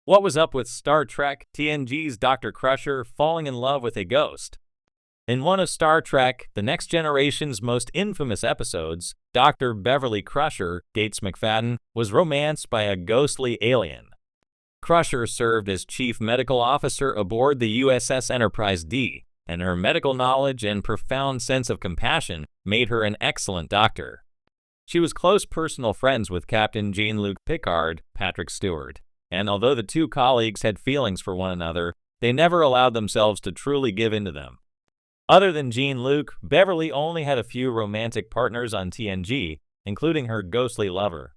What was up with Star Trek TNG's Dr. Crusher falling in love with a ghost? In one of Star Trek The Next Generation's most infamous episodes, Dr. Beverly Crusher, Gates McFadden, was romanced by a ghostly alien. Crusher served as chief medical officer aboard the USS Enterprise D, and her medical knowledge and profound sense of compassion made her an excellent doctor. She was close personal friends with Captain Jean-Luc Picard, Patrick Stewart, and although the two colleagues had feelings for one another, they never allowed themselves to truly give in to them. Other than Jean-Luc, Beverly only had a few romantic partners on TNG, including her ghostly lover.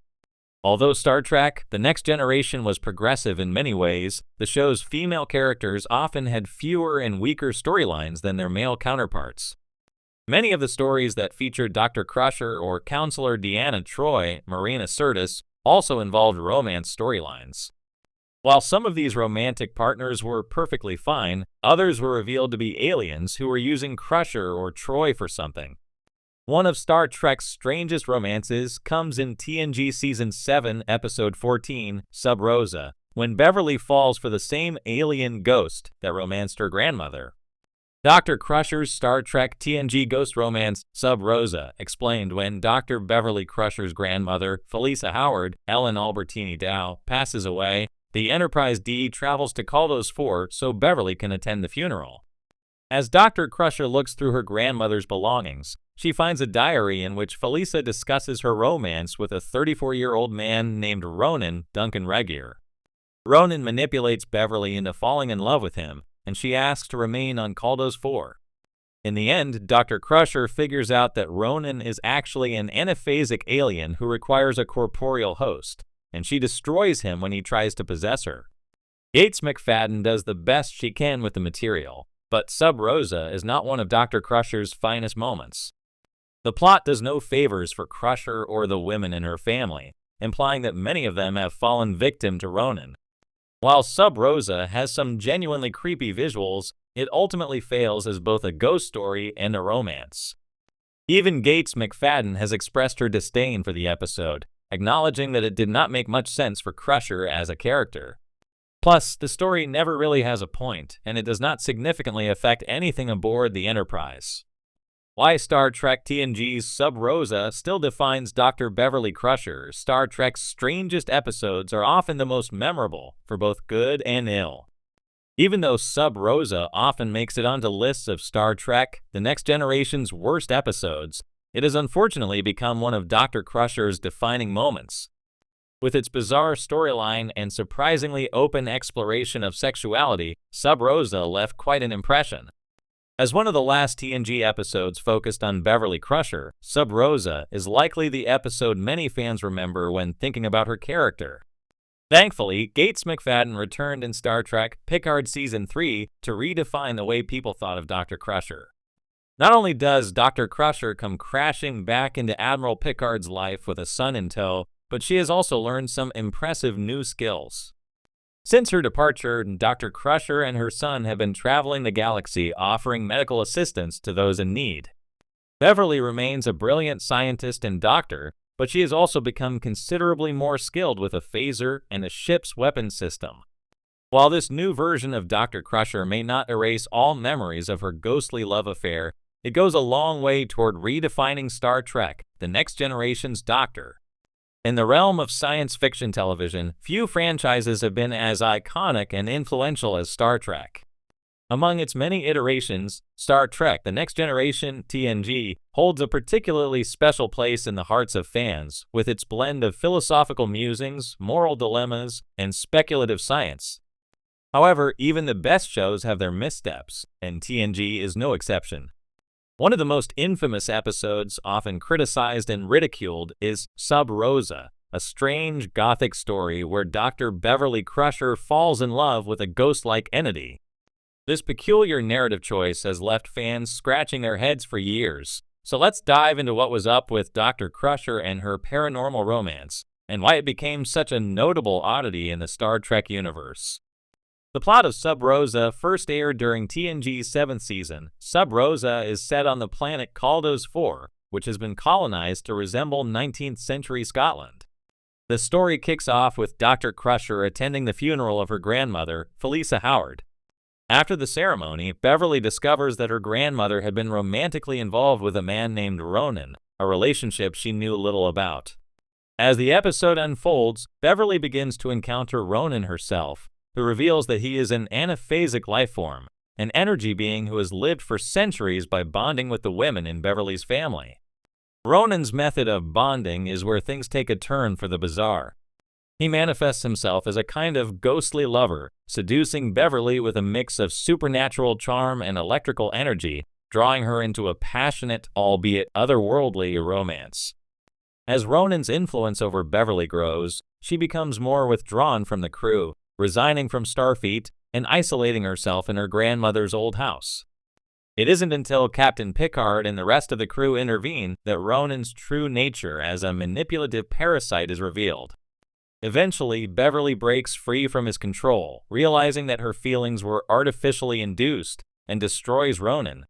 Although Star Trek The Next Generation was progressive in many ways, the show's female characters often had fewer and weaker storylines than their male counterparts. Many of the stories that featured Dr. Crusher or Counselor Deanna Troi, Marina Sirtis, also involved romance storylines. While some of these romantic partners were perfectly fine, others were revealed to be aliens who were using Crusher or Troi for something. One of Star Trek's strangest romances comes in TNG Season 7, Episode 14, Sub Rosa, when Beverly falls for the same alien ghost that romanced her grandmother. Dr. Crusher's Star Trek TNG ghost romance, Sub Rosa, explained when Dr. Beverly Crusher's grandmother, Felisa Howard, Ellen Albertini Dow, passes away. The Enterprise D travels to Caldos 4 so Beverly can attend the funeral. As Dr. Crusher looks through her grandmother's belongings, she finds a diary in which Felisa discusses her romance with a 34-year-old man named Ronan Duncan Regier. Ronan manipulates Beverly into falling in love with him, and she asks to remain on Caldos 4. In the end, Dr. Crusher figures out that Ronan is actually an anaphasic alien who requires a corporeal host, and she destroys him when he tries to possess her. Gates McFadden does the best she can with the material, but Sub Rosa is not one of Dr. Crusher's finest moments. The plot does no favors for Crusher or the women in her family, implying that many of them have fallen victim to Ronan. While Sub Rosa has some genuinely creepy visuals, it ultimately fails as both a ghost story and a romance. Even Gates McFadden has expressed her disdain for the episode, acknowledging that it did not make much sense for Crusher as a character. Plus, the story never really has a point, and it does not significantly affect anything aboard the Enterprise. Why Star Trek TNG's Sub Rosa still defines Dr. Beverly Crusher, Star Trek's strangest episodes are often the most memorable, for both good and ill. Even though Sub Rosa often makes it onto lists of Star Trek The Next Generation's worst episodes, it has unfortunately become one of Dr. Crusher's defining moments. With its bizarre storyline and surprisingly open exploration of sexuality, Sub Rosa left quite an impression. As one of the last TNG episodes focused on Beverly Crusher, Sub Rosa is likely the episode many fans remember when thinking about her character. Thankfully, Gates McFadden returned in Star Trek Picard Season 3 to redefine the way people thought of Dr. Crusher. Not only does Dr. Crusher come crashing back into Admiral Picard's life with a son in tow, but she has also learned some impressive new skills. Since her departure, Dr. Crusher and her son have been traveling the galaxy offering medical assistance to those in need. Beverly remains a brilliant scientist and doctor, but she has also become considerably more skilled with a phaser and a ship's weapon system. While this new version of Dr. Crusher may not erase all memories of her ghostly love affair, it goes a long way toward redefining Star Trek, The Next Generation's Doctor. In the realm of science fiction television, few franchises have been as iconic and influential as Star Trek. Among its many iterations, Star Trek The Next Generation, TNG, holds a particularly special place in the hearts of fans, with its blend of philosophical musings, moral dilemmas, and speculative science. However, even the best shows have their missteps, and TNG is no exception. One of the most infamous episodes, often criticized and ridiculed, is Sub Rosa, a strange gothic story where Dr. Beverly Crusher falls in love with a ghost-like entity. This peculiar narrative choice has left fans scratching their heads for years, so let's dive into what was up with Dr. Crusher and her paranormal romance, and why it became such a notable oddity in the Star Trek universe. The plot of Sub Rosa first aired during TNG's 7th season. Sub Rosa is set on the planet Caldos 4, which has been colonized to resemble 19th century Scotland. The story kicks off with Dr. Crusher attending the funeral of her grandmother, Felisa Howard. After the ceremony, Beverly discovers that her grandmother had been romantically involved with a man named Ronan, a relationship she knew little about. As the episode unfolds, Beverly begins to encounter Ronan herself, who reveals that he is an anaphasic lifeform, an energy being who has lived for centuries by bonding with the women in Beverly's family. Ronan's method of bonding is where things take a turn for the bizarre. He manifests himself as a kind of ghostly lover, seducing Beverly with a mix of supernatural charm and electrical energy, drawing her into a passionate, albeit otherworldly, romance. As Ronan's influence over Beverly grows, she becomes more withdrawn from the crew, resigning from Starfleet and isolating herself in her grandmother's old house. It isn't until Captain Picard and the rest of the crew intervene that Ronan's true nature as a manipulative parasite is revealed. Eventually, Beverly breaks free from his control, realizing that her feelings were artificially induced, and destroys Ronan.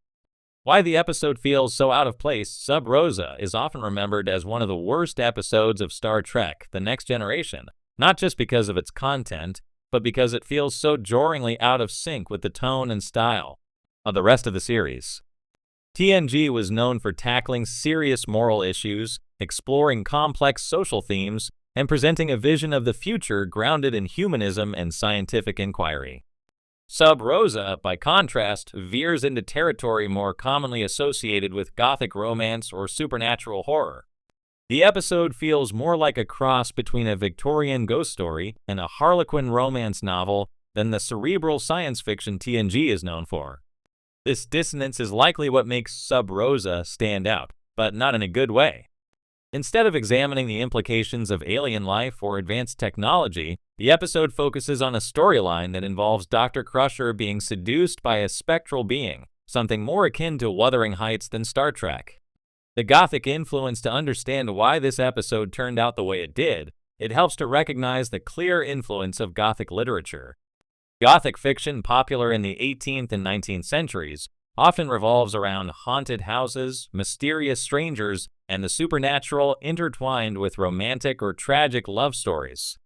Why the episode feels so out of place, Sub Rosa is often remembered as one of the worst episodes of Star Trek: The Next Generation, not just because of its content, but because it feels so jarringly out of sync with the tone and style of the rest of the series. TNG was known for tackling serious moral issues, exploring complex social themes, and presenting a vision of the future grounded in humanism and scientific inquiry. Sub Rosa, by contrast, veers into territory more commonly associated with gothic romance or supernatural horror. The episode feels more like a cross between a Victorian ghost story and a Harlequin romance novel than the cerebral science fiction TNG is known for. This dissonance is likely what makes Sub Rosa stand out, but not in a good way. Instead of examining the implications of alien life or advanced technology, the episode focuses on a storyline that involves Dr. Crusher being seduced by a spectral being, something more akin to Wuthering Heights than Star Trek. The Gothic influence to understand why this episode turned out the way it did, it helps to recognize the clear influence of Gothic literature. Gothic fiction, popular in the 18th and 19th centuries, often revolves around haunted houses, mysterious strangers, and the supernatural intertwined with romantic or tragic love stories.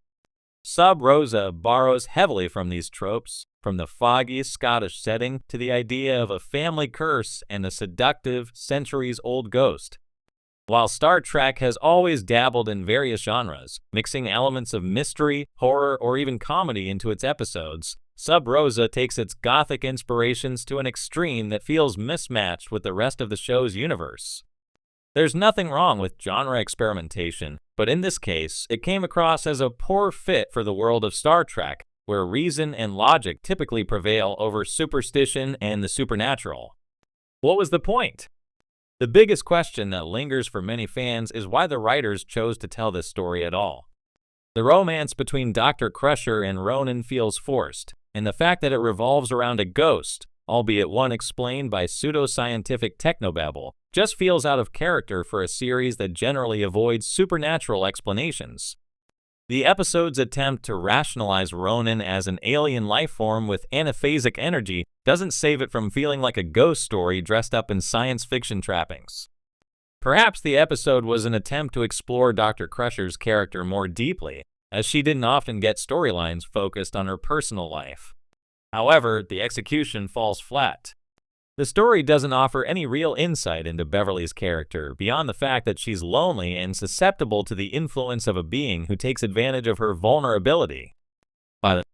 Sub Rosa borrows heavily from these tropes, from the foggy Scottish setting to the idea of a family curse and a seductive, centuries-old ghost. While Star Trek has always dabbled in various genres, mixing elements of mystery, horror, or even comedy into its episodes, Sub Rosa takes its gothic inspirations to an extreme that feels mismatched with the rest of the show's universe. There's nothing wrong with genre experimentation, but in this case, it came across as a poor fit for the world of Star Trek, where reason and logic typically prevail over superstition and the supernatural. What was the point? The biggest question that lingers for many fans is why the writers chose to tell this story at all. The romance between Dr. Crusher and Ronan feels forced, and the fact that it revolves around a ghost, albeit one explained by pseudoscientific technobabble, just feels out of character for a series that generally avoids supernatural explanations. The episode's attempt to rationalize Ronan as an alien lifeform with anaphasic energy doesn't save it from feeling like a ghost story dressed up in science fiction trappings. Perhaps the episode was an attempt to explore Dr. Crusher's character more deeply, as she didn't often get storylines focused on her personal life. However, the execution falls flat. The story doesn't offer any real insight into Beverly's character beyond the fact that she's lonely and susceptible to the influence of a being who takes advantage of her vulnerability. By the